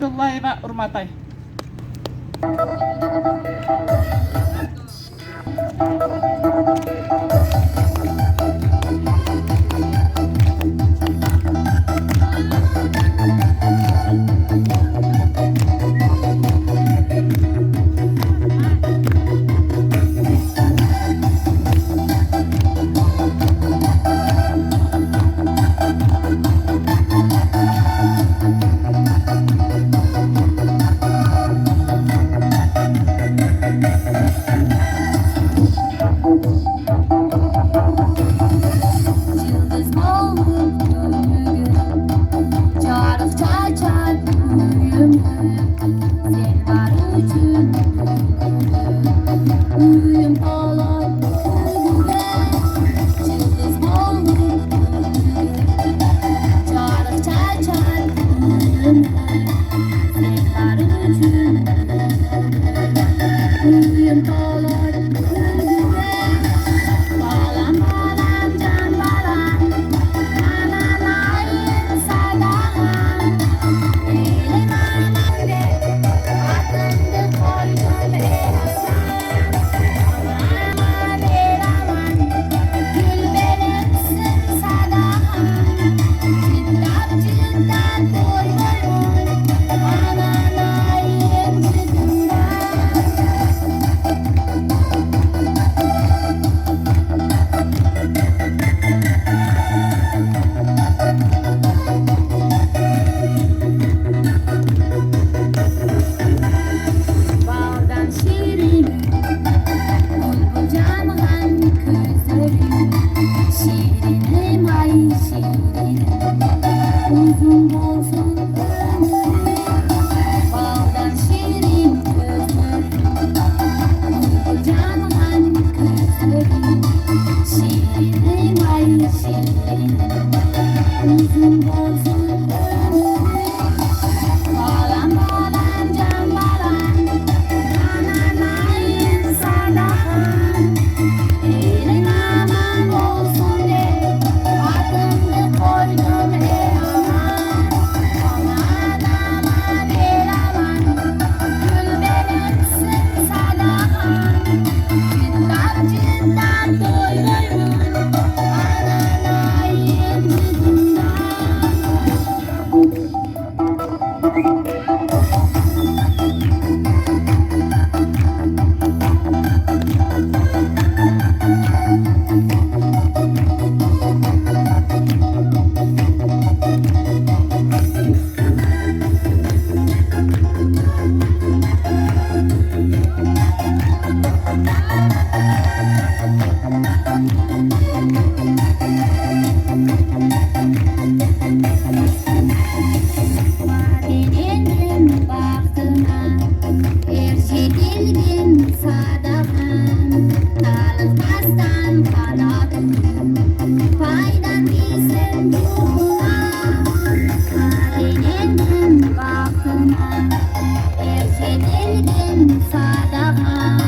Abdullahi Pak Urmatai. Yıldız oldum gönlüm, çarık çarçar büyüm. Sen var için büyüm olan gönlüme. Yıldız oldum gönlüm, çarık çarçar büyüm. Sen var için büyüm olan gönlüme. Balam balam can balam, ananayın sadahan. Elim anamde, aklımda koydum eylemen. Aman eylemen, gül benimsin sadahan. Cidden doymayın, ananayın cidden. Baldan şirin, bulbul camdan közlerim. Şirinim ay şirinim, uzun olsun ömrüm. Baldan şirin gözlerim, bulbul camdan közlerim. Şirinim ay şirinim, uzun olsun ömrüm. Balam balam can balam, ananayın sadahan. Elin aman olsun de, adımı koydum ey aman. Aman aman ey aman, gül benimsin sadahan. Cidden doymayın, ananayın cidden. Madenin bahtına erşedildim sadakan. Kalkmazdan kanatım, faydan bilsin ruhuna. Madenin bahtına erşedildim sadakan.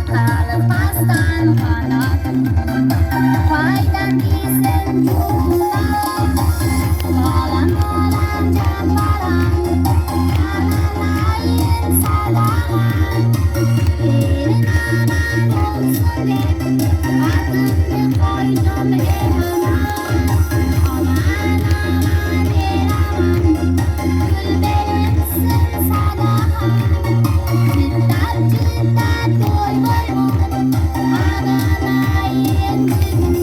Kalkmazdan kanatım, faydan bilsin ruhuna. Balam balam can balam, ananayın sadahan. Elin aman olsun de, adımı koydum ey aman. Aman aman ey aman, gül benimsin sadahan. Cidden doymayın, ananayın cidden.